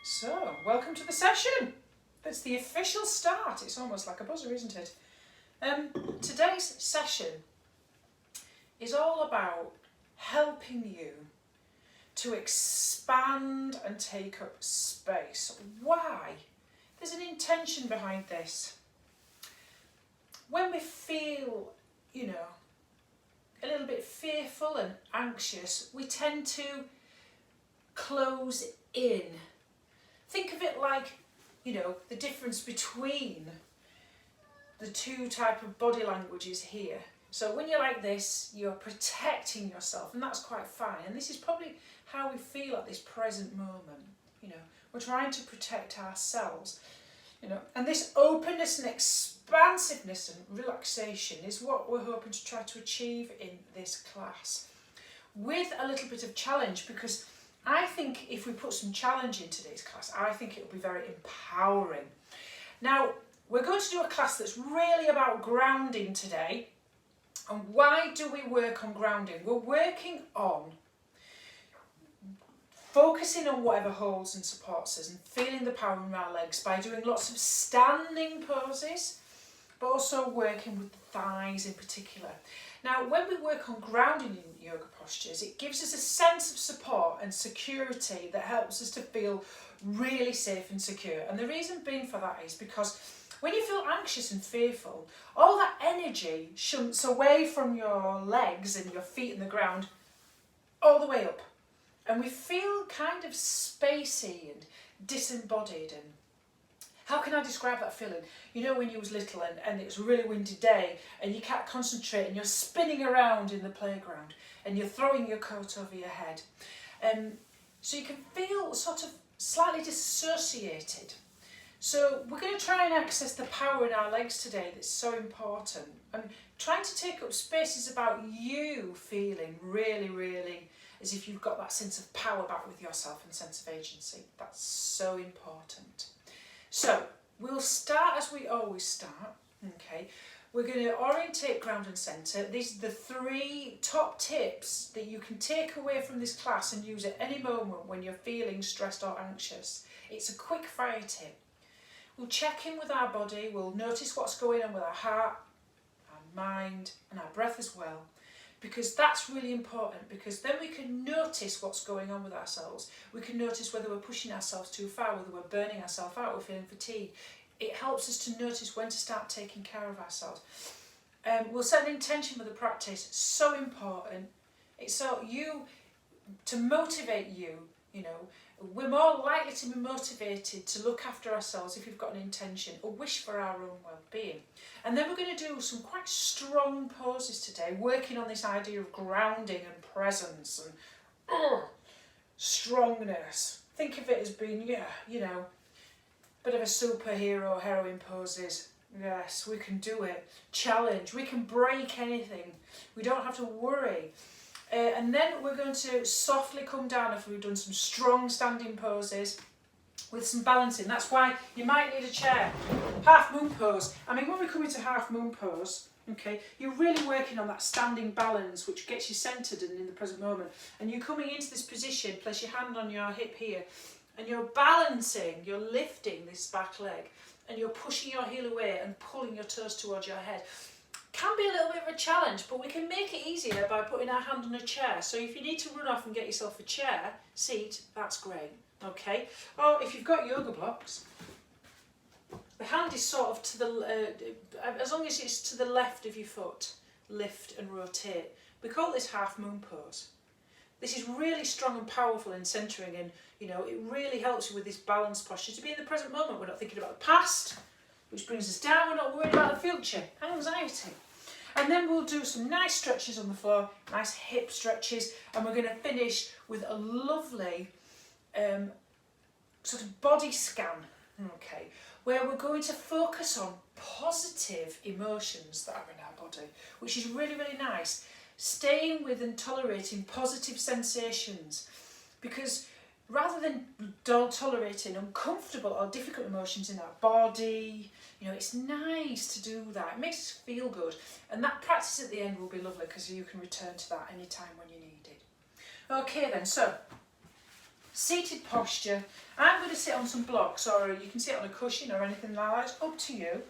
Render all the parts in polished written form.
So, welcome to the session. It's the official start. It's almost like a buzzer, isn't it? Today's session is all about helping you to expand and take up space. Why? There's an intention behind this. When we feel, a little bit fearful and anxious, we tend to close in. Think of it like, the difference between the two type of body languages here. So when you're like this, you're protecting yourself, and that's quite fine. And this is probably how we feel at this present moment. We're trying to protect ourselves. And this openness and expansiveness and relaxation is what we're hoping to try to achieve in this class, with a little bit of challenge, because I think if we put some challenge into today's class, I think it'll be very empowering. Now, we're going to do a class that's really about grounding today. And why do we work on grounding? We're working on focusing on whatever holds and supports us and feeling the power in our legs by doing lots of standing poses, but also working with the thighs in particular. Now, when we work on grounding in yoga postures, it gives us a sense of support and security that helps us to feel really safe and secure. And the reason being for that is because when you feel anxious and fearful, all that energy shunts away from your legs and your feet in the ground all the way up. And we feel kind of spacey and disembodied. And how can I describe that feeling? When you was little and it was a really windy day and you can't concentrate and you're spinning around in the playground and you're throwing your coat over your head. So you can feel sort of slightly dissociated. So we're going to try and access the power in our legs today that's so important. And trying to take up space is about you feeling really, really as if you've got that sense of power back with yourself and sense of agency. That's so important. So we'll start as we always start. Okay, we're going to orientate, ground and centre. These are the 3 top tips that you can take away from this class and use at any moment when you're feeling stressed or anxious. It's a quick fire tip. We'll check in with our body, we'll notice what's going on with our heart, our mind and our breath as well. Because that's really important, because then we can notice what's going on with ourselves. We can notice whether we're pushing ourselves too far, whether we're burning ourselves out, we're feeling fatigued. It helps us to notice when to start taking care of ourselves. We'll set an intention for the practice, so important. It's so to motivate you, we're more likely to be motivated to look after ourselves if we've got an intention, a wish for our own well-being. And then we're going to do some quite strong poses today, working on this idea of grounding and presence and strongness. Think of it as being, bit of a superhero, heroine poses. Yes, we can do it. Challenge. We can break anything. We don't have to worry. And then we're going to softly come down after we've done some strong standing poses with some balancing. That's why you might need a chair. Half moon pose. When we come into half moon pose, okay, you're really working on that standing balance, which gets you centred and in the present moment. And you're coming into this position, place your hand on your hip here, and you're balancing, you're lifting this back leg, and you're pushing your heel away and pulling your toes towards your head. Can be a little bit of a challenge, but we can make it easier by putting our hand on a chair. So if you need to run off and get yourself a chair, seat, that's great, okay? Or if you've got yoga blocks, the hand is sort of to the, as long as it's to the left of your foot, lift and rotate. We call this half moon pose. This is really strong and powerful in centering, and it really helps you with this balanced posture to be in the present moment. We're not thinking about the past, which brings us down. We're not worried about the future, anxiety. And then we'll do some nice stretches on the floor, nice hip stretches, and we're going to finish with a lovely sort of body scan, okay, where we're going to focus on positive emotions that are in our body, which is really, really nice. Staying with and tolerating positive sensations, because rather than tolerating uncomfortable or difficult emotions in our body, it's nice to do that. It makes us feel good. And that practice at the end will be lovely because you can return to that anytime when you need it. Okay then, so Seated posture. I'm going to sit on some blocks, or you can sit on a cushion or anything like that. It's up to you,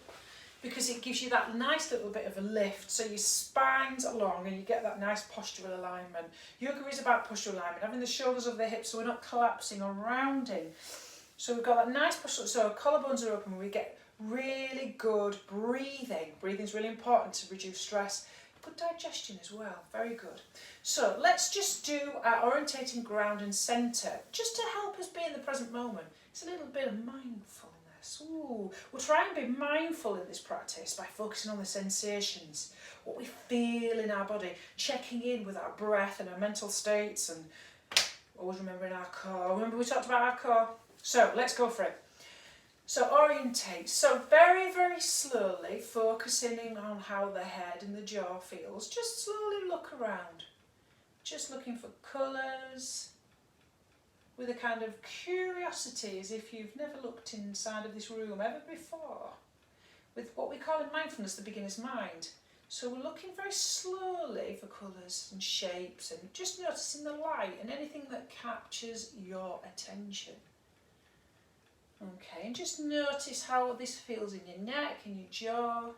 because it gives you that nice little bit of a lift, so your spine's along and you get that nice postural alignment. Yoga is about postural alignment, having the shoulders over the hips so we're not collapsing or rounding. So we've got that nice posture, so our collarbones are open, we get really good breathing. Breathing is really important to reduce stress. Good digestion as well, very good. So let's just do our orientating ground and centre, just to help us be in the present moment. It's a little bit of mindfulness. Ooh. We'll try and be mindful in this practice by focusing on the sensations, what we feel in our body, checking in with our breath and our mental states, and always remembering our core. Remember we talked about our core? So let's go for it. So orientate. So very, very slowly focusing in on how the head and the jaw feels. Just slowly look around. Just looking for colours with a kind of curiosity, as if you've never looked inside of this room ever before. With what we call in mindfulness the beginner's mind. So we're looking very slowly for colours and shapes, and just noticing the light and anything that captures your attention. Okay, and just notice how this feels in your neck and your jaw.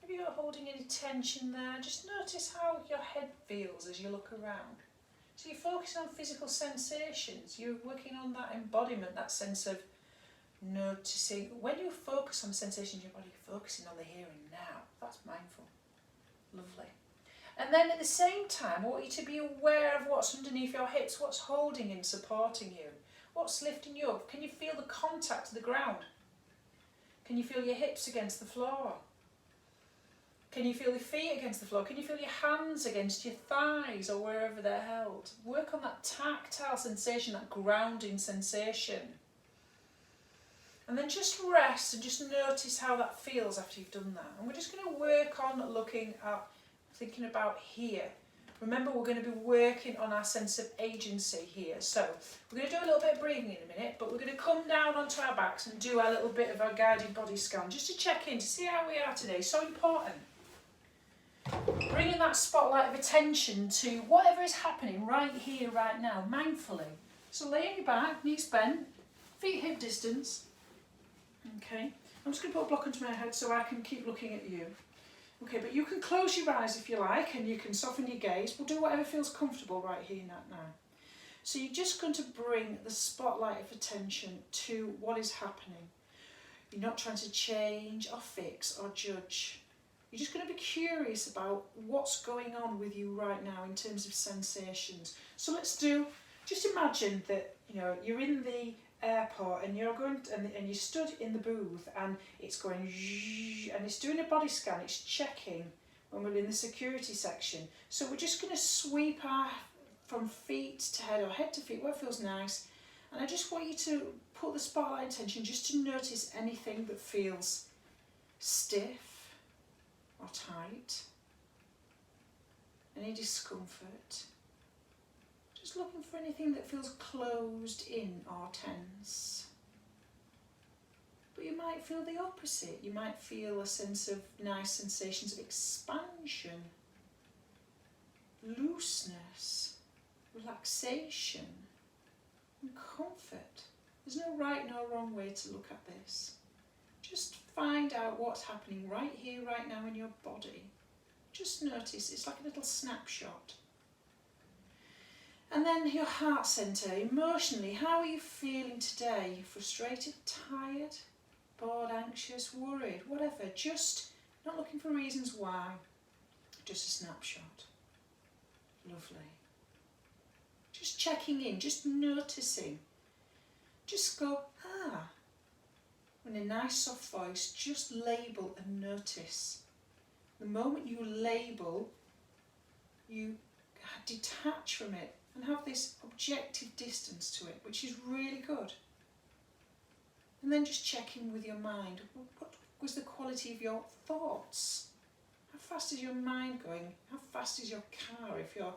Maybe you're holding any tension there. Just notice how your head feels as you look around. So you're focusing on physical sensations. You're working on that embodiment, that sense of noticing. When you focus on sensations in your body, you're focusing on the here and now. That's mindful. Lovely. And then at the same time, I want you to be aware of what's underneath your hips, what's holding and supporting you. What's lifting you up? Can you feel the contact of the ground? Can you feel your hips against the floor? Can you feel your feet against the floor? Can you feel your hands against your thighs or wherever they're held? Work on that tactile sensation, that grounding sensation. And then just rest and just notice how that feels after you've done that. And we're just going to work on looking at, thinking about here. Remember, we're going to be working on our sense of agency here. So we're going to do a little bit of breathing in a minute, but we're going to come down onto our backs and do our little bit of our guided body scan, just to check in, to see how we are today. So important. Bringing that spotlight of attention to whatever is happening right here, right now, mindfully. So lay on your back, knees bent, feet hip distance. Okay, I'm just going to put a block onto my head so I can keep looking at you. Okay, but you can close your eyes if you like, and you can soften your gaze. We'll do whatever feels comfortable right here now. So you're just going to bring the spotlight of attention to what is happening. You're not trying to change or fix or judge. You're just going to be curious about what's going on with you right now in terms of sensations. So let's do, just imagine that, you know, you're in the airport and you're going to, and you stood in the booth, and it's going and it's doing a body scan, it's checking when we're in the security section. So we're just going to sweep our from feet to head, or head to feet, where it feels nice. And I just want you to put the spotlight attention just to notice anything that feels stiff or tight, any discomfort. Just looking for anything that feels closed in or tense. But you might feel the opposite. You might feel a sense of nice sensations of expansion, looseness, relaxation, and comfort. There's no right nor wrong way to look at this. Just find out what's happening right here, right now in your body. Just notice, it's like a little snapshot. And then your heart centre, emotionally, how are you feeling today? Frustrated, tired, bored, anxious, worried, whatever. Just not looking for reasons why, just a snapshot. Lovely. Just checking in, just noticing. Just go, in a nice soft voice, just label and notice. The moment you label, you detach from it and have this objective distance to it, which is really good. And then just check in with your mind. What was the quality of your thoughts? How fast is your mind going? How fast is your car, if your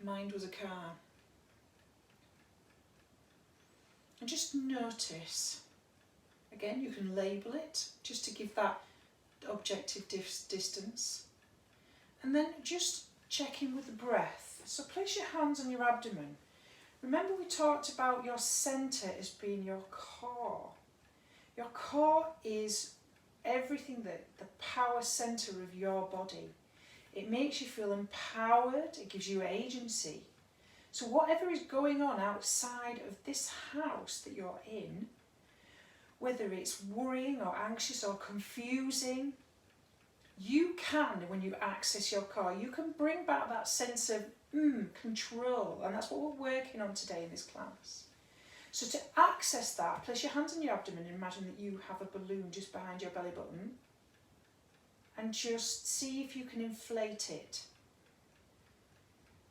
mind was a car? And just notice. Again, you can label it just to give that objective distance. And then just check in with the breath. So place your hands on your abdomen. Remember we talked about your centre as being your core. Your core is everything, the power centre of your body. It makes you feel empowered, it gives you agency. So whatever is going on outside of this house that you're in, whether it's worrying or anxious or confusing, you can, when you access your core, you can bring back that sense of control. And that's what we're working on today in this class. So to access that, place your hands on your abdomen and imagine that you have a balloon just behind your belly button. And just see if you can inflate it.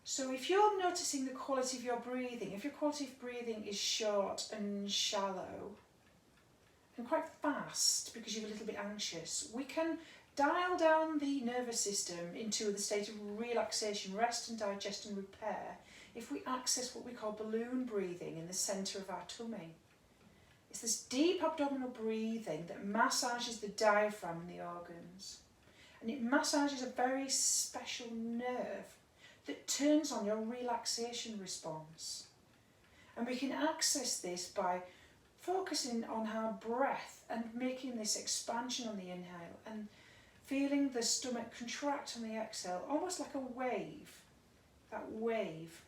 So if you're noticing the quality of your breathing, if your quality of breathing is short and shallow and quite fast because you're a little bit anxious, we can dial down the nervous system into the state of relaxation, rest and digest and repair if we access what we call balloon breathing in the centre of our tummy. It's this deep abdominal breathing that massages the diaphragm and the organs. And it massages a very special nerve that turns on your relaxation response. And we can access this by focusing on our breath and making this expansion on the inhale and feeling the stomach contract on the exhale, almost like a wave, that wave.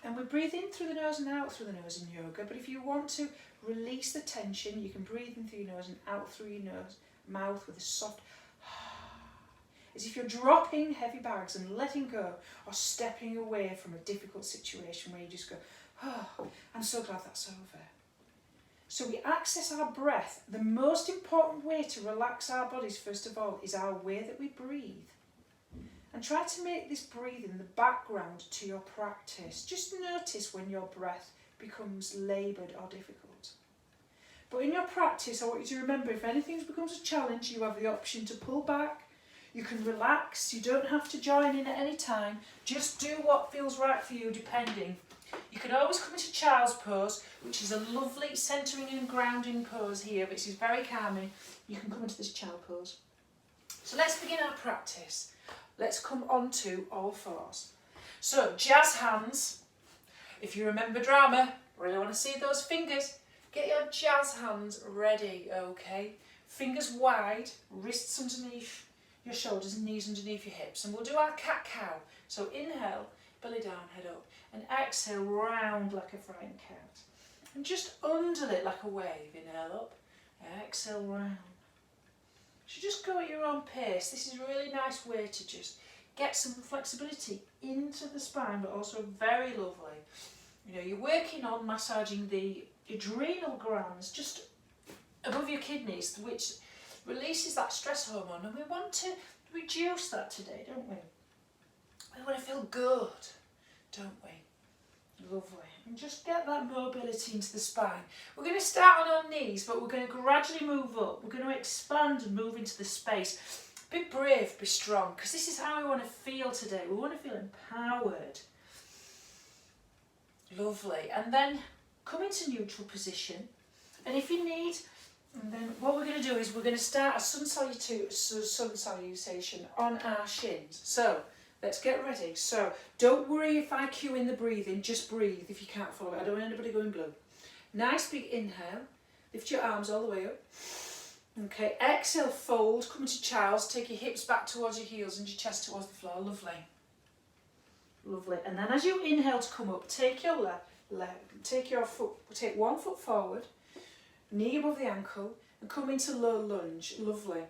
And we breathe in through the nose and out through the nose in yoga, but if you want to release the tension, you can breathe in through your nose and out through your nose, mouth with a soft as if you're dropping heavy bags and letting go or stepping away from a difficult situation where you just go, oh, I'm so glad that's over. So we access our breath. The most important way to relax our bodies, first of all, is our way that we breathe. And try to make this breathing the background to your practice. Just notice when your breath becomes laboured or difficult. But in your practice, I want you to remember, if anything becomes a challenge, you have the option to pull back. You can relax, you don't have to join in at any time, just do what feels right for you depending. You can always come into child's pose, which is a lovely centering and grounding pose here, which is very calming. You can come into this child pose. So let's begin our practice. Let's come on to all fours. So jazz hands, if you remember drama, really want to see those fingers, get your jazz hands ready, okay? Fingers wide, wrists underneath your shoulders and knees underneath your hips, and we'll do our cat-cow. So inhale, belly down, head up, and exhale, round like a frightened cat. And just undulate like a wave. Inhale up, exhale round. So just go at your own pace. This is a really nice way to just get some flexibility into the spine, but also very lovely. You know, you're working on massaging the adrenal glands just above your kidneys, which releases that stress hormone, and we want to reduce that today, don't we? We want to feel good, don't we? Lovely. And just get that mobility into the spine. We're going to start on our knees, but we're going to gradually move up. We're going to expand and move into the space. Be brave, be strong, because this is how we want to feel today. We want to feel empowered. Lovely. And then come into neutral position. And if you need, and then what we're going to do is we're going to start a sun salutation on our shins. So let's get ready. So don't worry if I cue in the breathing, just breathe if you can't follow it. I don't want anybody going blue. Nice big inhale. Lift your arms all the way up. Okay, exhale, fold, come into child's. Take your hips back towards your heels and your chest towards the floor. Lovely. Lovely. And then as you inhale to come up, take your leg, take one foot forward, knee above the ankle, and come into low lunge. Lovely.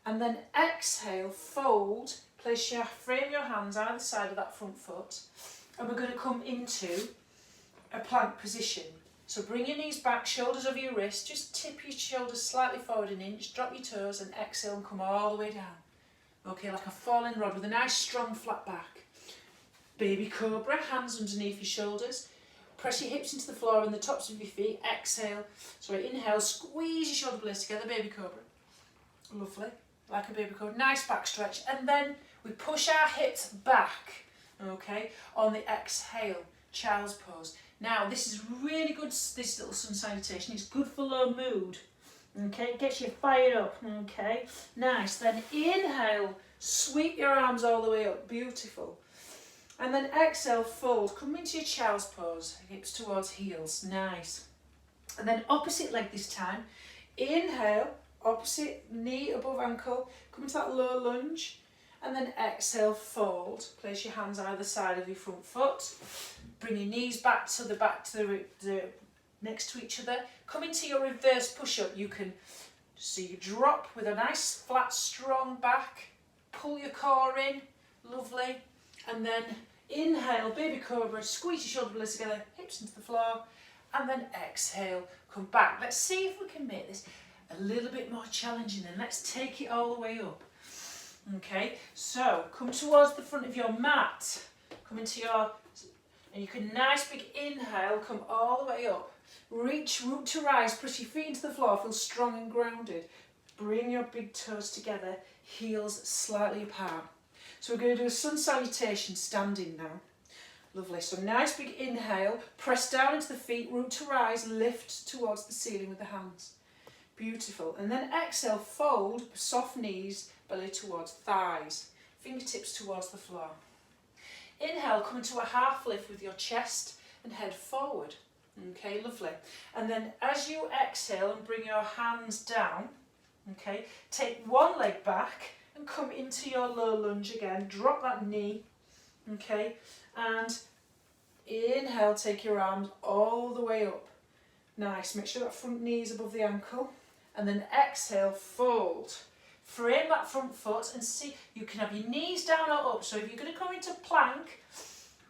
And then exhale, fold, frame your hands either side of that front foot, and we're going to come into a plank position. So bring your knees back, shoulders over your wrist, just tip your shoulders slightly forward an inch, drop your toes and exhale and come all the way down. Okay, like a falling rod with a nice strong flat back. Baby cobra, hands underneath your shoulders. Press your hips into the floor and the tops of your feet. Exhale. Sorry, inhale, squeeze your shoulder blades together, baby cobra. Lovely, like a baby cobra. Nice back stretch. And then we push our hips back, okay, on the exhale, child's pose. Now, this is really good, this little sun salutation. It's good for low mood, okay? It gets you fired up, okay? Nice. Then inhale, sweep your arms all the way up. Beautiful. And then exhale, fold. Come into your child's pose. Hips towards heels. Nice. And then opposite leg this time. Inhale, opposite knee above ankle. Come into that low lunge. And then exhale, fold. Place your hands either side of your front foot. Bring your knees back to the next to each other. Come into your reverse push-up. You can see you drop with a nice flat, strong back. Pull your core in. Lovely. And then inhale, baby cobra. Squeeze your shoulder blades together. Hips into the floor. And then exhale, come back. Let's see if we can make this a little bit more challenging. And let's take it all the way up. Okay, so come towards the front of your mat. Come into your, and you can nice big inhale, come all the way up. Reach, root to rise, press your feet into the floor, feel strong and grounded. Bring your big toes together, heels slightly apart. So we're going to do a sun salutation standing now. Lovely, so nice big inhale, press down into the feet, root to rise, lift towards the ceiling with the hands. Beautiful, and then exhale, fold, soft knees, belly towards thighs, fingertips towards the floor. Inhale, come into a half lift with your chest and head forward. Okay, lovely. And then as you exhale and bring your hands down, okay, take one leg back and come into your low lunge again. Drop that knee, okay, and inhale, take your arms all the way up. Nice, make sure that front knee is above the ankle. And then exhale, fold. Frame that front foot and see, you can have your knees down or up. So if you're going to come into plank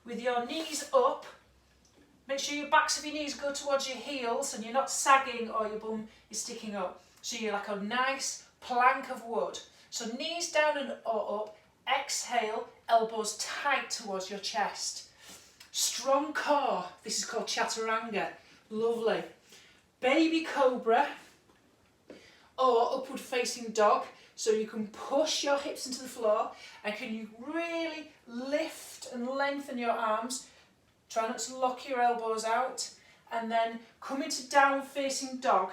with your knees up, make sure your backs of your knees go towards your heels and you're not sagging or your bum is sticking up. So you're like a nice plank of wood. So knees down and up, exhale, elbows tight towards your chest. Strong core, this is called chaturanga, lovely. Baby cobra or upward facing dog. So you can push your hips into the floor and can you really lift and lengthen your arms. Try not to lock your elbows out. And then come into down facing dog.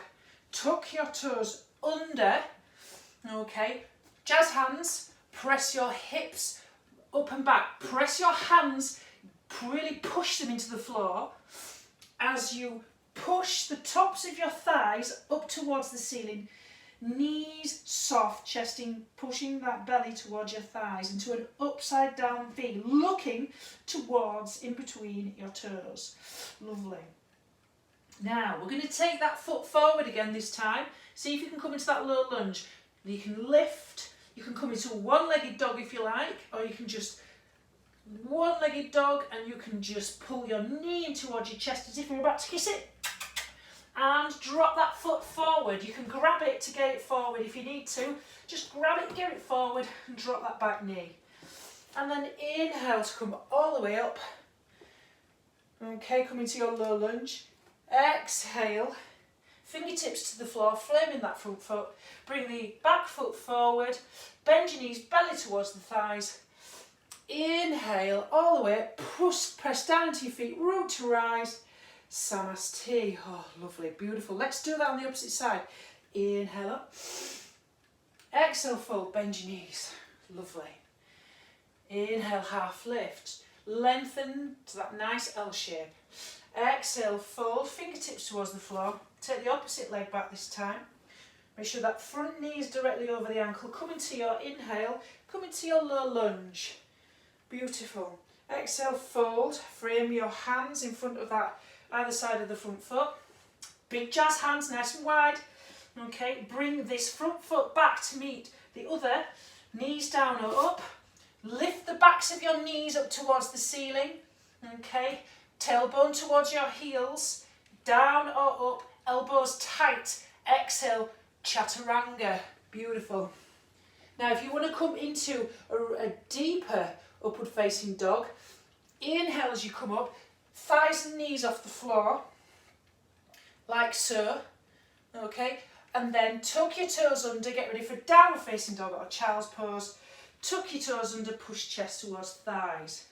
Tuck your toes under. Okay. Jazz hands. Press your hips up and back. Press your hands. Really push them into the floor. As you push the tops of your thighs up towards the ceiling. Knees soft, chesting, pushing that belly towards your thighs into an upside down V, looking towards in between your toes. Lovely. Now we're going to take that foot forward again this time. See if you can come into that low lunge. You can lift, you can come into a one-legged dog if you like, or you can just one-legged dog and you can just pull your knee in towards your chest as if you're about to kiss it. And drop that foot forward. You can grab it to get it forward if you need to. Just grab it, get it forward and drop that back knee. And then inhale to come all the way up. Okay, come into your low lunge. Exhale. Fingertips to the floor, flaming that front foot. Bring the back foot forward. Bend your knees, belly towards the thighs. Inhale all the way up. Press down into your feet, root to rise. Samasthe. Oh, lovely, beautiful. Let's do that on the opposite side. Inhale up. Exhale, fold, bend your knees. Lovely. Inhale, half lift. Lengthen to that nice L shape. Exhale, fold, fingertips towards the floor. Take the opposite leg back this time. Make sure that front knee is directly over the ankle. Come into your inhale, come into your low lunge. Beautiful. Exhale, fold. Frame your hands in front of that either side of the front foot. Big jazz hands, nice and wide. Okay, bring this front foot back to meet the other. Knees down or up. Lift the backs of your knees up towards the ceiling. Okay, tailbone towards your heels. Down or up, elbows tight. Exhale, chaturanga. Beautiful. Now, if you want to come into a deeper upward facing dog, inhale as you come up. Thighs and knees off the floor, like so, okay, and then tuck your toes under, get ready for downward facing dog or child's pose. Tuck your toes under, push chest towards thighs.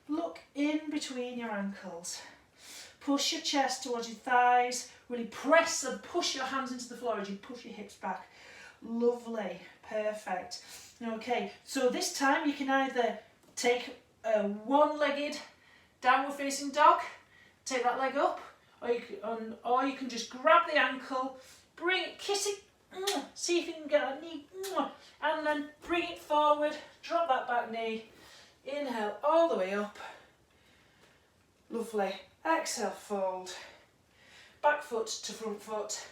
Look in between your ankles. Push your chest towards your thighs, really press and push your hands into the floor as you push your hips back. Lovely, perfect. Okay, so this time you can either take one-legged downward facing dog. Take that leg up, or you can just grab the ankle, bring it, kiss it, see if you can get that knee, and then bring it forward, drop that back knee, inhale all the way up, lovely, exhale, fold, back foot to front foot,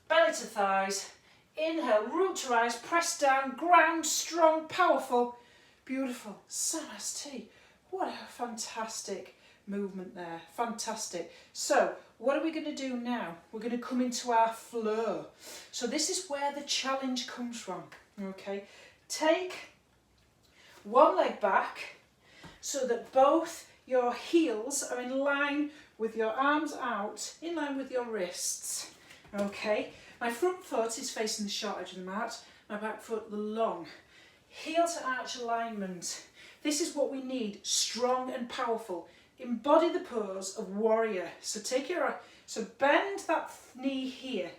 belly to thighs, inhale, root to rise, press down, ground, strong, powerful, beautiful, Samasthi. What a fantastic movement there, fantastic. So what are we going to do now? We're going to come into our flow. So this is where the challenge comes from, okay? Take one leg back so that both your heels are in line with your arms out, in line with your wrists, okay? My front foot is facing the short edge of the mat, my back foot the long. Heel to arch alignment. This is what we need, strong and powerful. Embody the pose of warrior. So bend that knee here.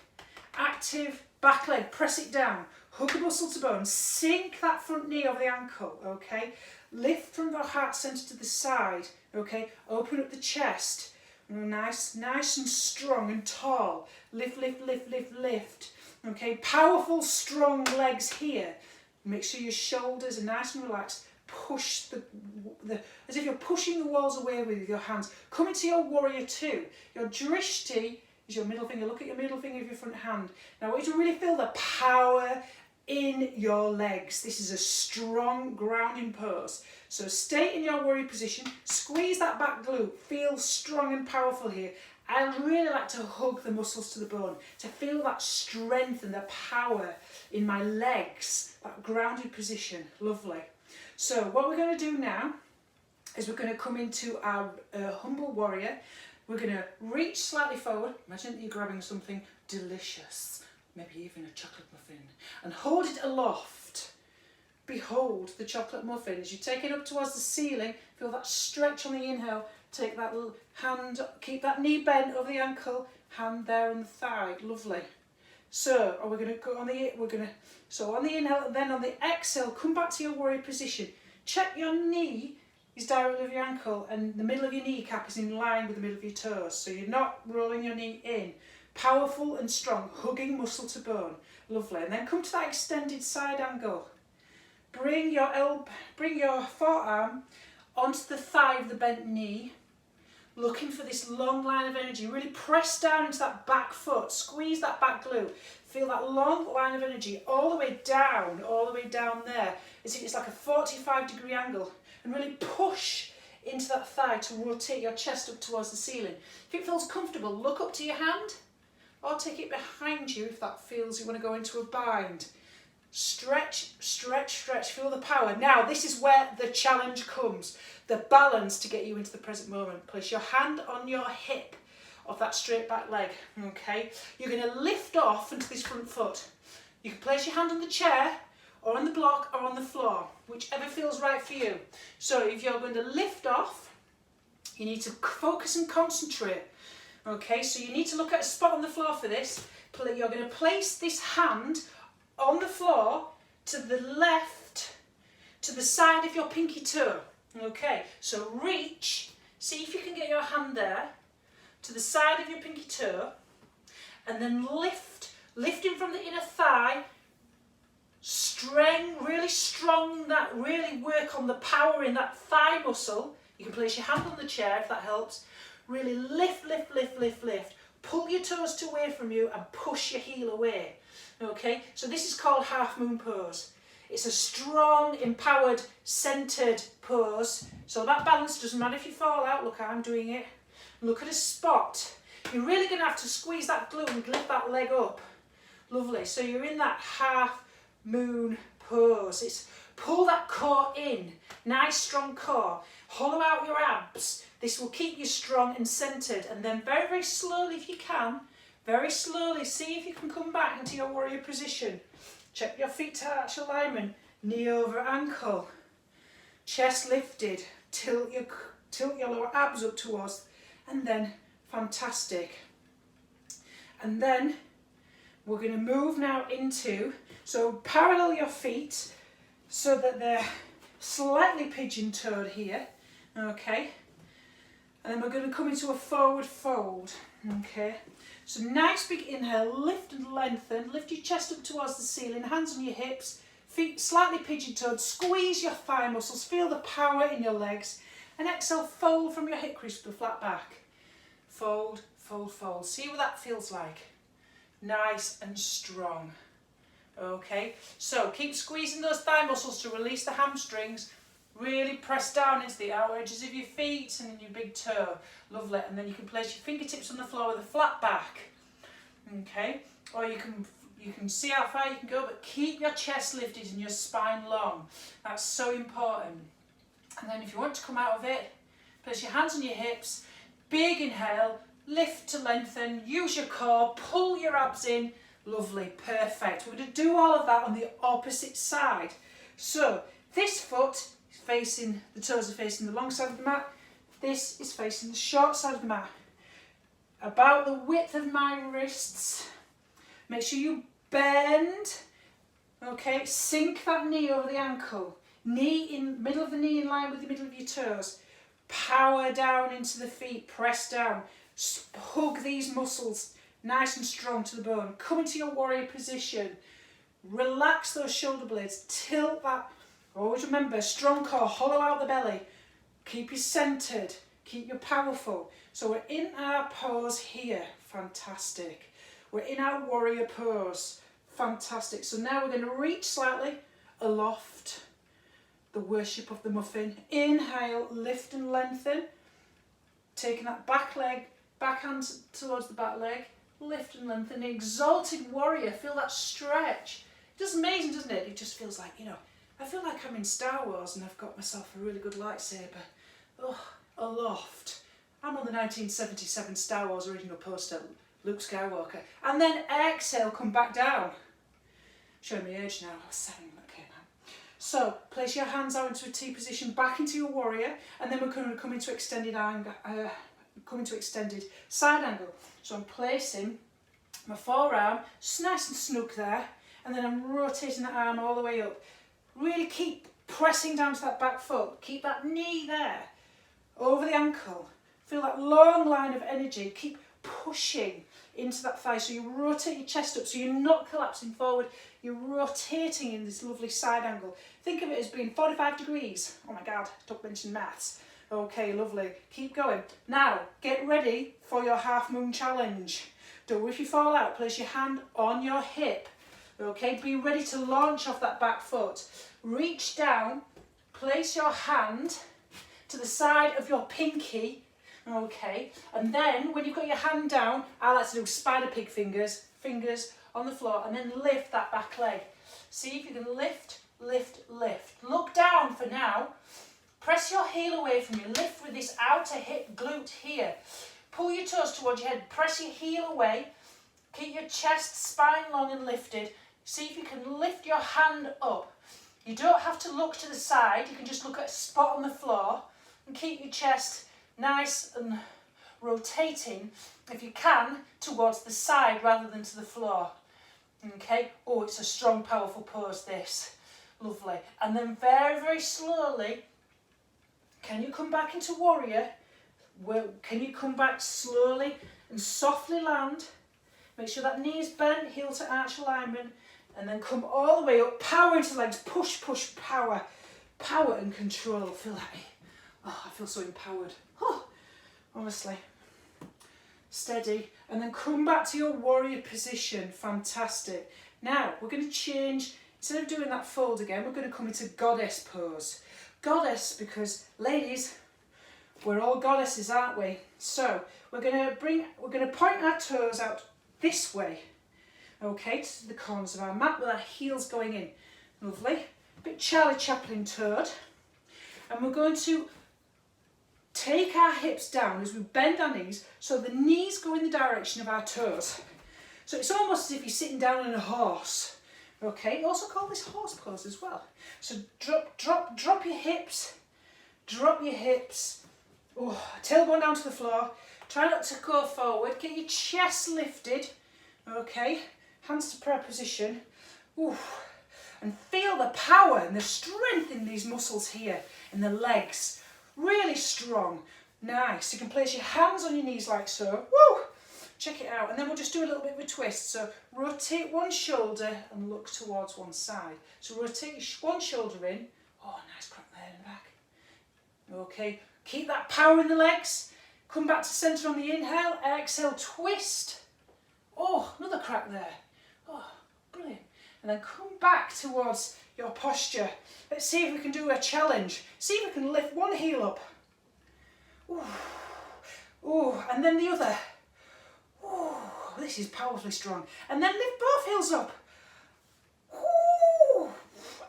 Active back leg, press it down. Hug the muscle to bone. Sink that front knee over the ankle, okay? Lift from the heart centre to the side, okay? Open up the chest. Nice and strong and tall. Lift, lift, lift, lift, lift. Okay, powerful, strong legs here. Make sure your shoulders are nice and relaxed. Push as if you're pushing the walls away with your hands. Come into your warrior two. Your drishti is your middle finger. Look at your middle finger of your front hand. Now I want you to really feel the power in your legs. This is a strong grounding pose. So stay in your warrior position. Squeeze that back glute. Feel strong and powerful here. I really like to hug the muscles to the bone, to feel that strength and the power in my legs, that grounded position. Lovely. So what we're going to do now is we're going to come into our humble warrior. We're going to reach slightly forward. Imagine that you're grabbing something delicious, maybe even a chocolate muffin, and hold it aloft. Behold the chocolate muffin. As you take it up towards the ceiling, feel that stretch on the inhale. Take that little hand, keep that knee bent over the ankle, hand there on the thigh. Lovely. So, we're going to go on the inhale, and then on the exhale, come back to your warrior position. Check your knee is directly over your ankle, and the middle of your kneecap is in line with the middle of your toes. So you're not rolling your knee in. Powerful and strong, hugging muscle to bone. Lovely. And then come to that extended side angle. Bring your forearm onto the thigh of the bent knee. Looking for this long line of energy. Really press down into that back foot. Squeeze that back glute. Feel that long line of energy all the way down there. As if it's like a 45-degree angle. And really push into that thigh to rotate your chest up towards the ceiling. If it feels comfortable, look up to your hand. Or take it behind you if that feels you want to go into a bind. Stretch, stretch, stretch. Feel the power. Now, this is where the challenge comes. The balance to get you into the present moment. Place your hand on your hip of that straight back leg. Okay? You're going to lift off into this front foot. You can place your hand on the chair, or on the block, or on the floor. Whichever feels right for you. So, if you're going to lift off, you need to focus and concentrate. Okay? So, you need to look at a spot on the floor for this. You're going to place this hand on the floor to the left, to the side of your pinky toe. Okay, so reach, see if you can get your hand there, to the side of your pinky toe, and then lifting from the inner thigh, really strong that, really work on the power in that thigh muscle. You can place your hand on the chair if that helps. Really lift, lift, lift, lift, lift. Pull your toes away from you and push your heel away. Okay, so this is called half moon pose. It's a strong, empowered, centered pose. So that balance doesn't matter if you fall out. Look how I'm doing it. Look at a spot. You're really going to have to squeeze that glute and lift that leg up. Lovely. So you're in that half moon pose. It's pull that core in. Nice, strong core. Hollow out your abs. This will keep you strong and centered. And then very, very slowly, if you can, very slowly, see if you can come back into your warrior position. Check your feet to arch alignment, knee over ankle, chest lifted, tilt your lower abs up towards, and then fantastic. And then we're going to move now into, so parallel your feet so that they're slightly pigeon-toed here, okay? And then we're going to come into a forward fold, okay? So nice big inhale, lift and lengthen, lift your chest up towards the ceiling, hands on your hips, feet slightly pigeon-toed, squeeze your thigh muscles, feel the power in your legs, and exhale, fold from your hip crease to the flat back. Fold, fold, fold. See what that feels like. Nice and strong. Okay, so keep squeezing those thigh muscles to release the hamstrings. Really press down into the outer edges of your feet and in your big toe. Lovely. And then you can place your fingertips on the floor with a flat back. Okay, or you can see how far you can go, but keep your chest lifted and your spine long. That's so important. And then if you want to come out of it, place your hands on your hips, big inhale, lift to lengthen, use your core, pull your abs in. Lovely, perfect. We're going to do all of that on the opposite side. So this foot is facing, the toes are facing the long side of the mat. This is facing the short side of the mat. About the width of my wrists. Make sure you bend. Okay, sink that knee over the ankle. Knee in middle of the knee in line with the middle of your toes. Power down into the feet, press down. Hug these muscles nice and strong to the bone. Come into your warrior position. Relax those shoulder blades. Tilt that. Always remember, strong core, hollow out the belly. Keep you centered. Keep you powerful. So we're in our pose here. Fantastic. We're in our warrior pose. Fantastic. So now we're going to reach slightly aloft. The worship of the muffin. Inhale, lift and lengthen. Taking that back leg, back hand towards the back leg. Lift and lengthen. The exalted warrior. Feel that stretch. It's amazing, doesn't it? It just feels like, you know, I feel like I'm in Star Wars and I've got myself a really good lightsaber. Oh, aloft. I'm on the 1977 Star Wars original poster, Luke Skywalker. And then exhale, come back down. Showing my age now, I was 7 when that came out. So, place your hands out into a T position, back into your warrior, and then we're going to come into extended side angle. So I'm placing my forearm, just nice and snug there, and then I'm rotating the arm all the way up. Really keep pressing down to that back foot. Keep that knee there, over the ankle. Feel that long line of energy. Keep pushing into that thigh. So you rotate your chest up, so you're not collapsing forward. You're rotating in this lovely side angle. Think of it as being 45 degrees. Oh my God, don't mention maths. Okay, lovely. Keep going. Now, get ready for your half moon challenge. Don't worry if you fall out. Place your hand on your hip. Okay, be ready to launch off that back foot. Reach down, place your hand to the side of your pinky. Okay, and then when you've got your hand down, I like to do spider pig fingers on the floor, and then lift that back leg. See if you can lift, lift, lift. Look down for now. Press your heel away from you. Lift with this outer hip glute here. Pull your toes towards your head. Press your heel away. Keep your chest, spine long and lifted. See if you can lift your hand up. You don't have to look to the side. You can just look at a spot on the floor and keep your chest nice and rotating, if you can, towards the side rather than to the floor. Okay, oh, it's a strong, powerful pose, this. Lovely. And then very, very slowly, can you come back into warrior? Can you come back slowly and softly land? Make sure that knee is bent, heel to arch alignment, and then come all the way up, power into the legs, push, push, power. Power and control. Feel that. Oh, I feel so empowered. Oh, honestly. Steady. And then come back to your warrior position. Fantastic. Now, we're going to change. Instead of doing that fold again, we're going to come into goddess pose. Goddess, because ladies, we're all goddesses, aren't we? So, we're going to point our toes out this way. Okay, to the corners of our mat with our heels going in. Lovely. A bit Charlie Chaplin toed. And we're going to take our hips down as we bend our knees so the knees go in the direction of our toes. So it's almost as if you're sitting down on a horse. Okay, also call this horse pose as well. So drop your hips. Drop your hips. Oh, tailbone down to the floor. Try not to go forward. Get your chest lifted. Okay, hands to prayer position. Ooh. And feel the power and the strength in these muscles here, in the legs. Really strong. Nice. You can place your hands on your knees like so. Woo! Check it out. And then we'll just do a little bit of a twist. So rotate one shoulder and look towards one side. So rotate one shoulder in. Oh, nice crack there in the back. Okay. Keep that power in the legs. Come back to centre on the inhale. Exhale, twist. Oh, another crack there. Oh, brilliant. And then come back towards your posture. Let's see if we can do a challenge. See if we can lift one heel up. Ooh. Ooh. And then the other. Ooh. This is powerfully strong. And then lift both heels up. Ooh.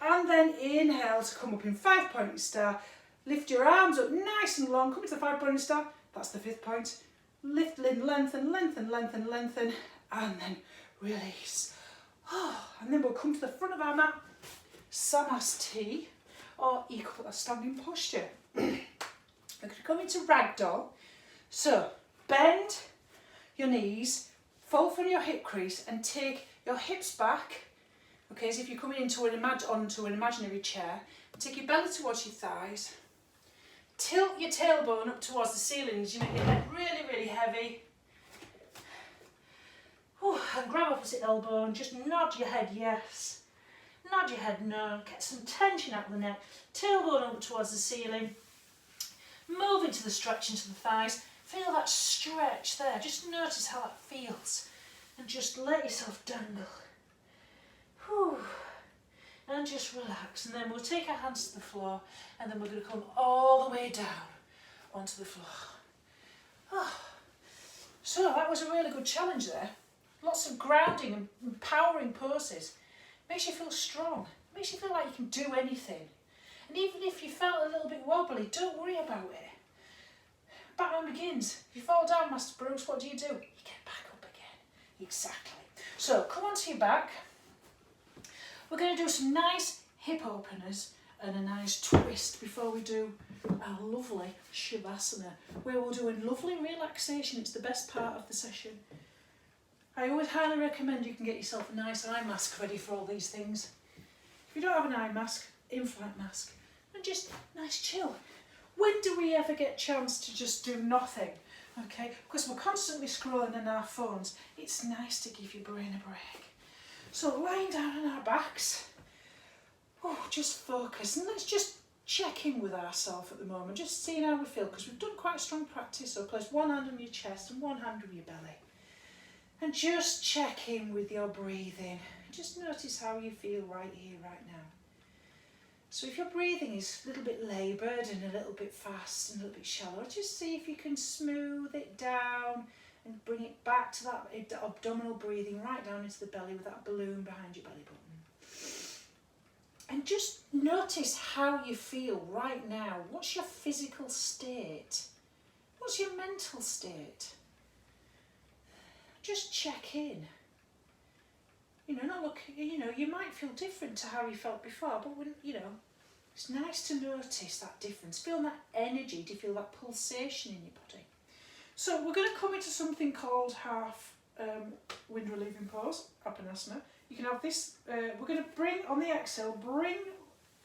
And then inhale to come up in 5-pointed star. Lift your arms up nice and long. Come to the 5-pointed star. That's the 5th point. Lift, lengthen, lengthen, lengthen, lengthen. And then release. Oh, and then we'll come to the front of our mat, Samasthi, or equal standing posture. We're going to come into ragdoll. So bend your knees, fold from your hip crease, and take your hips back. Okay, as if you're coming into onto an imaginary chair. Take your belly towards your thighs. Tilt your tailbone up towards the ceiling as you make your head really, really heavy. And grab opposite elbow and just nod your head yes, nod your head no, get some tension out of the neck, tailbone up towards the ceiling, move into the stretch into the thighs, feel that stretch there, just notice how that feels and just let yourself dangle. Whew. And just relax, and then we'll take our hands to the floor and then we're going to come all the way down onto the floor. Oh. So that was a really good challenge there. Lots of grounding and empowering poses. Makes you feel strong. Makes you feel like you can do anything. And even if you felt a little bit wobbly, don't worry about it. Batman begins. If you fall down, Master Bruce, what do? You get back up again. Exactly. So come onto your back. We're going to do some nice hip openers and a nice twist before we do our lovely Shavasana, where we'll do a lovely relaxation. It's the best part of the session. I always highly recommend you can get yourself a nice eye mask ready for all these things. If you don't have an eye mask, in-flight mask, and just nice chill. When do we ever get a chance to just do nothing? Okay, because we're constantly scrolling on our phones. It's nice to give your brain a break. So lying down on our backs, just focus, and let's just check in with ourselves at the moment, just seeing how we feel, because we've done quite a strong practice. So place one hand on your chest and one hand on your belly. And just check in with your breathing. Just notice how you feel right here, right now. So if your breathing is a little bit laboured and a little bit fast and a little bit shallow, just see if you can smooth it down and bring it back to that abdominal breathing right down into the belly with that balloon behind your belly button. And just notice how you feel right now. What's your physical state? What's your mental state? Just check in. You might feel different to how you felt before, but it's nice to notice that difference. Feel that energy, to feel that pulsation in your body. So we're going to come into something called half wind relieving pose, Apanasana. You can have this, we're going to bring, on the exhale, bring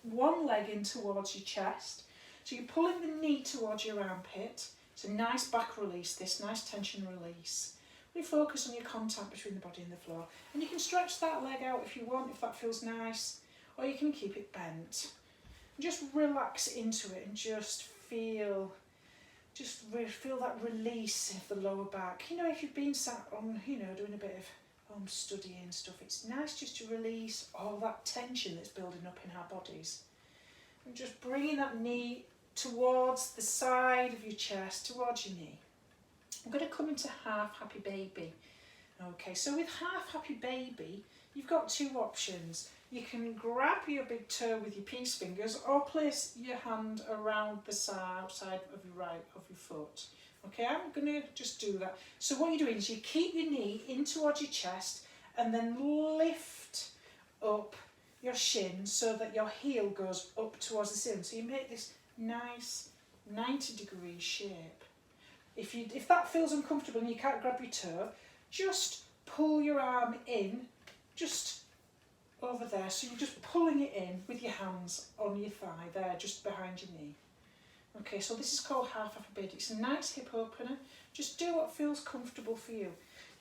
one leg in towards your chest. So you're pulling the knee towards your armpit. It's a nice back release, this nice tension release. Really focus on your contact between the body and the floor. And you can stretch that leg out if you want, if that feels nice, or you can keep it bent. And just relax into it and just feel that release of the lower back. If you've been sat on, doing a bit of home study and stuff, it's nice just to release all that tension that's building up in our bodies. And just bringing that knee towards the side of your chest, towards your knee. I'm going to come into half happy baby. Okay, so with half happy baby, you've got two options. You can grab your big toe with your peace fingers or place your hand around the outside of your foot. Okay, I'm going to just do that. So what you're doing is you keep your knee in towards your chest and then lift up your shin so that your heel goes up towards the ceiling. So you make this nice 90-degree shape. If that feels uncomfortable and you can't grab your toe, just pull your arm in, just over there. So you're just pulling it in with your hands on your thigh there, just behind your knee. Okay, so this is called half a bid. It's a nice hip opener. Just do what feels comfortable for you.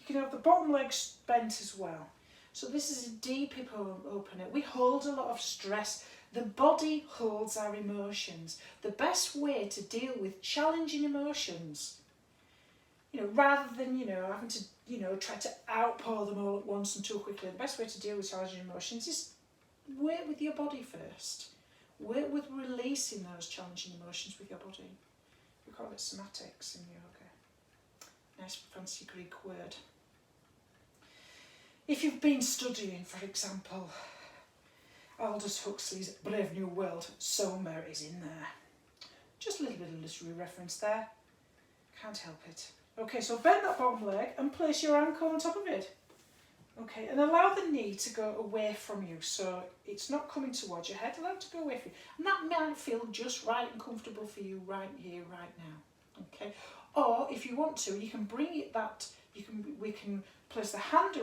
You can have the bottom legs bent as well. So this is a deep hip opener. We hold a lot of stress. The body holds our emotions. The best way to deal with challenging emotions, rather than, having to, try to outpour them all at once and too quickly, the best way to deal with challenging emotions is work with your body first. Work with releasing those challenging emotions with your body. We call it somatics in yoga. Nice fancy Greek word. If you've been studying, for example, Aldous Huxley's Brave New World, Soma is in there. Just a little bit of literary reference there. Can't help it. Okay, so bend that bottom leg and place your ankle on top of it. Okay, and allow the knee to go away from you, so it's not coming towards your head. Allow it to go away from you. And that might feel just right and comfortable for you right here, right now. Okay, or if you want to, you can bring it we can place the hand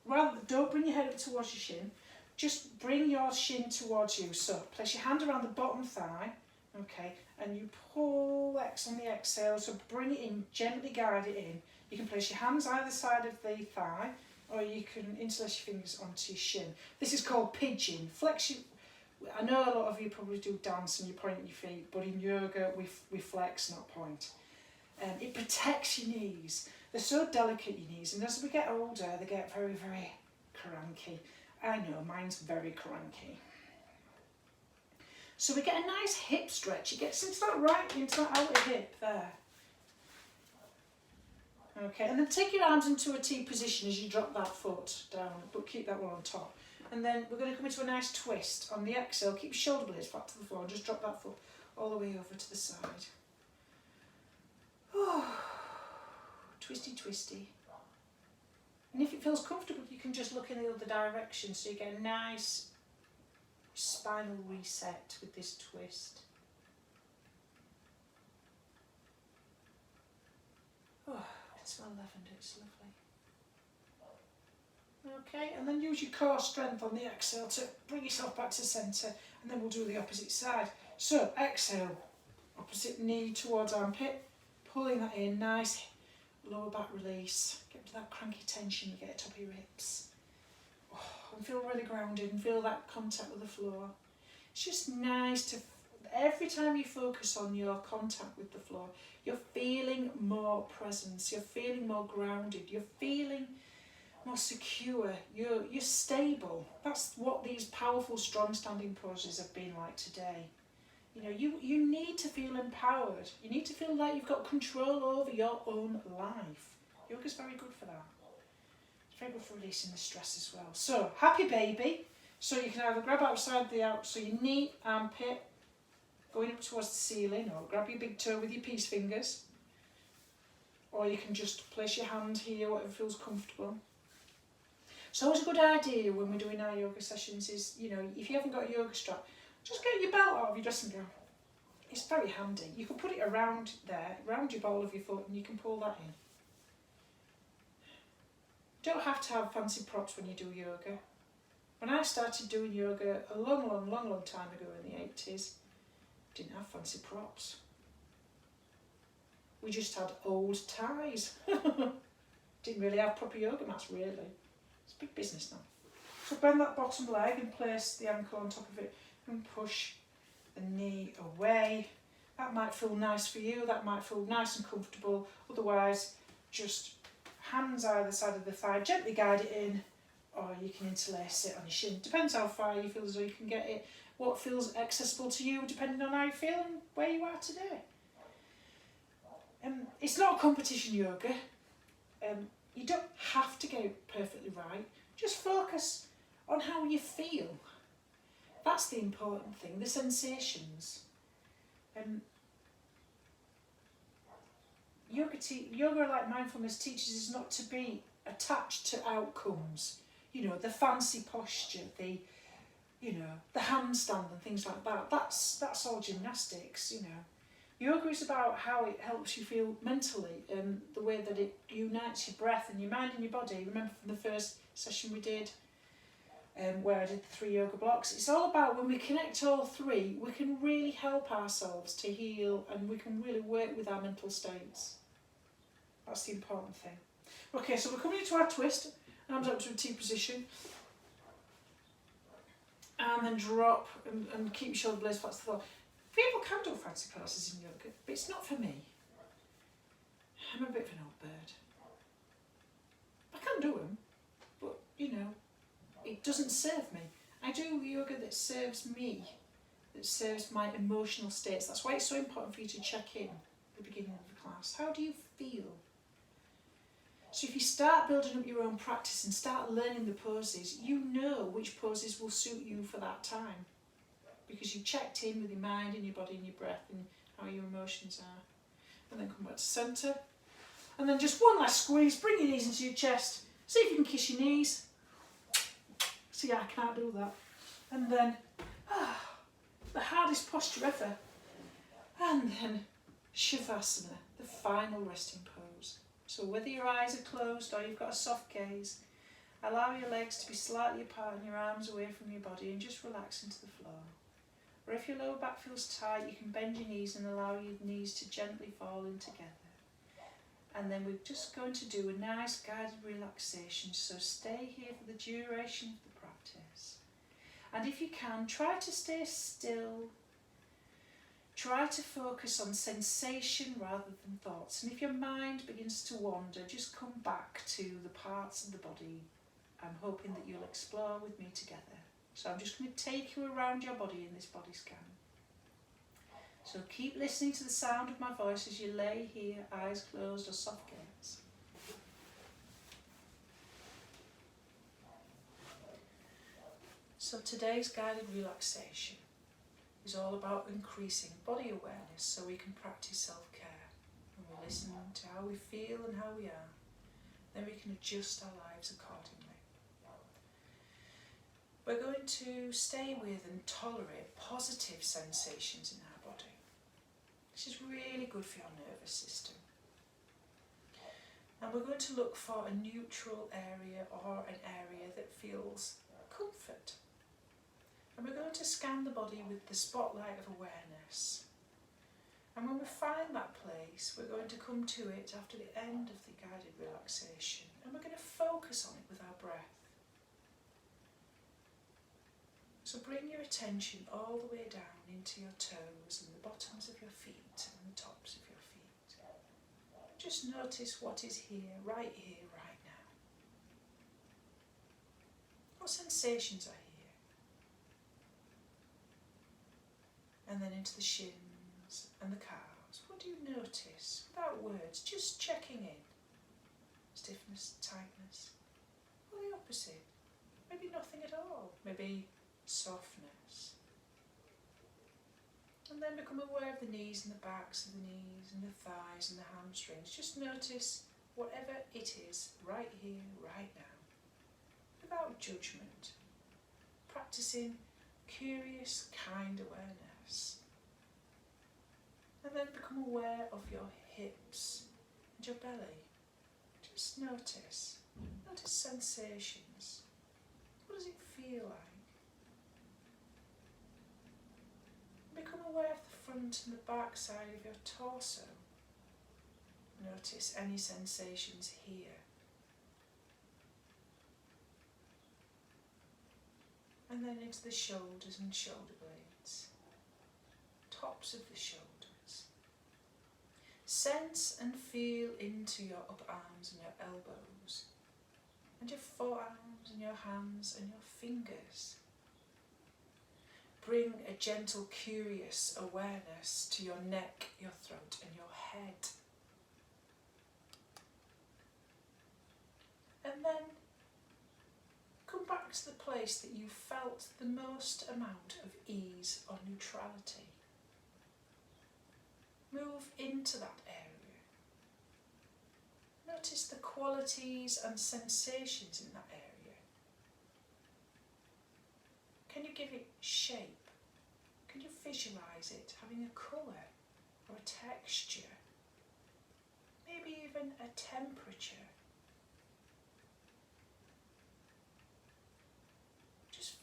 around, don't bring your head up towards your shin. Just bring your shin towards you. So place your hand around the bottom thigh, okay, and you pull X on the exhale, so bring it in, gently guide it in. You can place your hands either side of the thigh, or you can interlace your fingers onto your shin. This is called pigeon. Flex. I know a lot of you probably do dance and you point at your feet, but in yoga we flex, not point. It protects your knees. They're so delicate, your knees, and as we get older, they get very, very cranky. I know, mine's very cranky. So we get a nice hip stretch. It gets into that outer hip there. Okay, and then take your arms into a T position as you drop that foot down, but keep that one on top. And then we're going to come into a nice twist. On the exhale, keep your shoulder blades flat to the floor and just drop that foot all the way over to the side. Oh, twisty, twisty. And if it feels comfortable, you can just look in the other direction so you get a nice spinal reset with this twist. Oh, I can smell lavender, it's lovely. Okay, and then use your core strength on the exhale to bring yourself back to centre, and then we'll do the opposite side. So, exhale, opposite knee towards armpit, pulling that in, nice lower back release. Get to that cranky tension you get at the top of your hips. Oh, and feel really grounded and feel that contact with the floor. It's just nice to, every time you focus on your contact with the floor, you're feeling more presence, you're feeling more grounded, you're feeling more secure, you're stable. That's what these powerful, strong standing poses have been like today. You need to feel empowered. You need to feel like you've got control over your own life. Yoga's very good for that. It's very good for releasing the stress as well. So, happy baby. So you can either grab outside so your knee, armpit, going up towards the ceiling, or grab your big toe with your peace fingers. Or you can just place your hand here, whatever feels comfortable. So always a good idea when we're doing our yoga sessions is, if you haven't got a yoga strap, just get your belt out of your dressing gown. It's very handy. You can put it around there, around your ball of your foot, and you can pull that in. You don't have to have fancy props when you do yoga. When I started doing yoga a long time ago in the 80s, we didn't have fancy props. We just had old ties. Didn't really have proper yoga mats, really. It's big business now. So bend that bottom leg and place the ankle on top of it and push the knee away. That might feel nice for you, that might feel nice and comfortable. Otherwise, just hands either side of the thigh, gently guide it in, or you can interlace it on your shin. Depends how far you feel as though you can get it, what feels accessible to you, depending on how you feel and where you are today. It's not a competition yoga. You don't have to get it perfectly right. Just focus on how you feel. That's the important thing, the sensations. Yoga, like mindfulness, teaches us not to be attached to outcomes. The fancy posture, the handstand and things like that. That's all gymnastics. Yoga is about how it helps you feel mentally, the way that it unites your breath and your mind and your body. Remember from the first session we did, where I did the 3 yoga blocks. It's all about when we connect all three, we can really help ourselves to heal, and we can really work with our mental states. That's the important thing. Okay, so we're coming into our twist, arms up to a T position, and then drop and keep your shoulder blades flat to the floor. People can do fancy poses in yoga, but it's not for me. I'm a bit of an old bird. I can do them, but you know, it doesn't serve me. I do yoga that serves me, that serves my emotional states. That's why it's so important for you to check in at the beginning of the class. How do you feel? So if you start building up your own practice and start learning the poses, you know which poses will suit you for that time, because you checked in with your mind and your body and your breath and how your emotions are. And then come back to centre. And then just one last squeeze, bring your knees into your chest. See if you can kiss your knees. See, I can't do that. And then, the hardest posture ever. And then Shavasana, the final resting pose. So whether your eyes are closed or you've got a soft gaze, allow your legs to be slightly apart and your arms away from your body, and just relax into the floor. Or if your lower back feels tight, you can bend your knees and allow your knees to gently fall in together. And then we're just going to do a nice guided relaxation, so stay here for the duration of the practice. And if you can, try to stay still. Try to focus on sensation rather than thoughts. And if your mind begins to wander, just come back to the parts of the body I'm hoping that you'll explore with me together. So I'm just going to take you around your body in this body scan. So keep listening to the sound of my voice as you lay here, eyes closed or soft gaze. So today's guided relaxation is all about increasing body awareness so we can practice self-care. And we listen to how we feel and how we are. Then we can adjust our lives accordingly. We're going to stay with and tolerate positive sensations in our body. This is really good for your nervous system. And we're going to look for a neutral area or an area that feels comfort. And we're going to scan the body with the spotlight of awareness. And when we find that place, we're going to come to it after the end of the guided relaxation. And we're going to focus on it with our breath. So bring your attention all the way down into your toes and the bottoms of your feet and the tops of your feet. Just notice what is here, right now. What sensations are here? And then into the shins and the calves. What do you notice? Without words, just checking in. Stiffness, tightness, or the opposite. Maybe nothing at all. Maybe softness. And then become aware of the knees and the backs of the knees and the thighs and the hamstrings. Just notice whatever it is right here, right now, without judgment. Practicing curious, kind awareness. And then become aware of your hips and your belly. Just notice. Notice sensations. What does it feel like? Become aware of the front and the back side of your torso. Notice any sensations here. And then into the shoulders and shoulder blades. Tops of the shoulders. Sense and feel into your upper arms and your elbows. And your forearms and your hands and your fingers. Bring a gentle, curious awareness to your neck, your throat and your head. And then come back to the place that you felt the most amount of ease or neutrality. Move into that area. Notice the qualities and sensations in that area. Can you give it shape? Can you visualise it having a colour or a texture? Maybe even a temperature.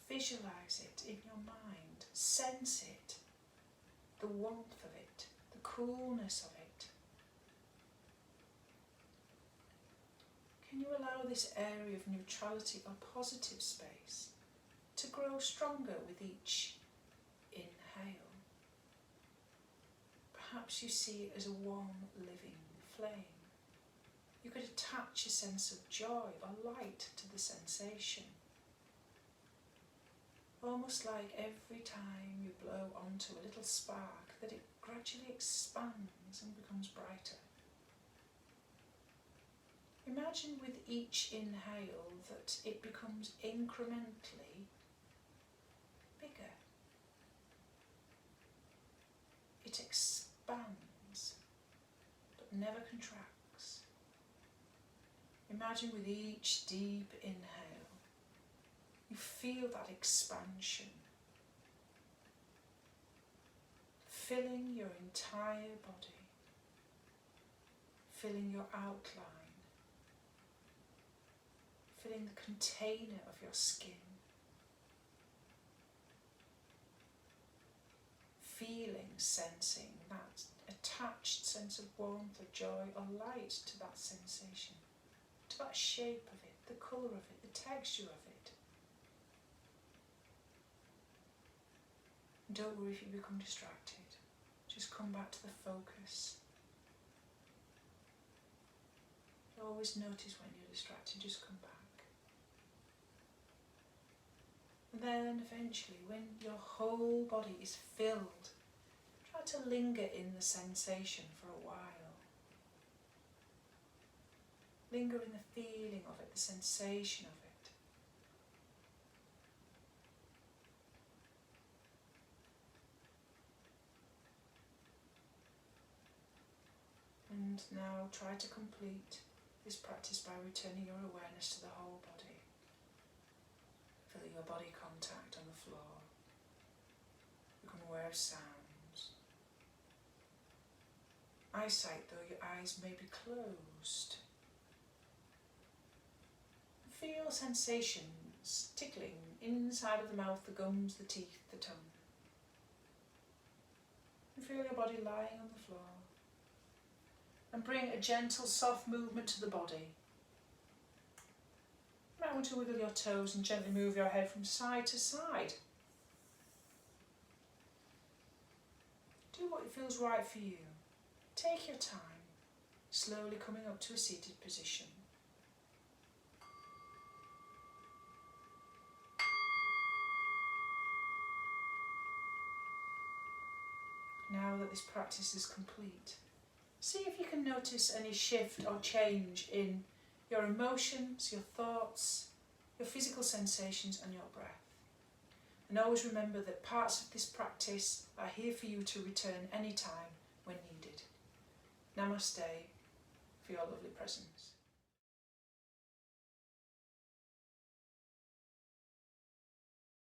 visualise it in your mind, sense it, the warmth of it, the coolness of it. Can you allow this area of neutrality or positive space to grow stronger with each inhale? Perhaps you see it as a warm, living flame. You could attach a sense of joy or light to the sensation. Almost like every time you blow onto a little spark, that it gradually expands and becomes brighter. Imagine with each inhale that it becomes incrementally bigger. It expands, but never contracts. Imagine with each deep inhale, you feel that expansion, filling your entire body, filling your outline, filling the container of your skin, feeling, sensing that attached sense of warmth or joy or light to that sensation, to that shape of it, the colour of it, the texture of it. And don't worry if you become distracted, just come back to the focus. Always notice when you're distracted, just come back. And then eventually, when your whole body is filled, try to linger in the sensation for a while. Linger in the feeling of it, the sensation of it. And now try to complete this practice by returning your awareness to the whole body. Feel your body contact on the floor. Become aware of sounds. Eyesight, though your eyes may be closed. Feel sensations tickling inside of the mouth, the gums, the teeth, the tongue. And feel your body lying on the floor. And bring a gentle, soft movement to the body. You might want to wiggle your toes and gently move your head from side to side. Do what feels right for you. Take your time, slowly coming up to a seated position. Now that this practice is complete, see if you can notice any shift or change in your emotions, your thoughts, your physical sensations and your breath. And always remember that parts of this practice are here for you to return anytime when needed. Namaste for your lovely presence.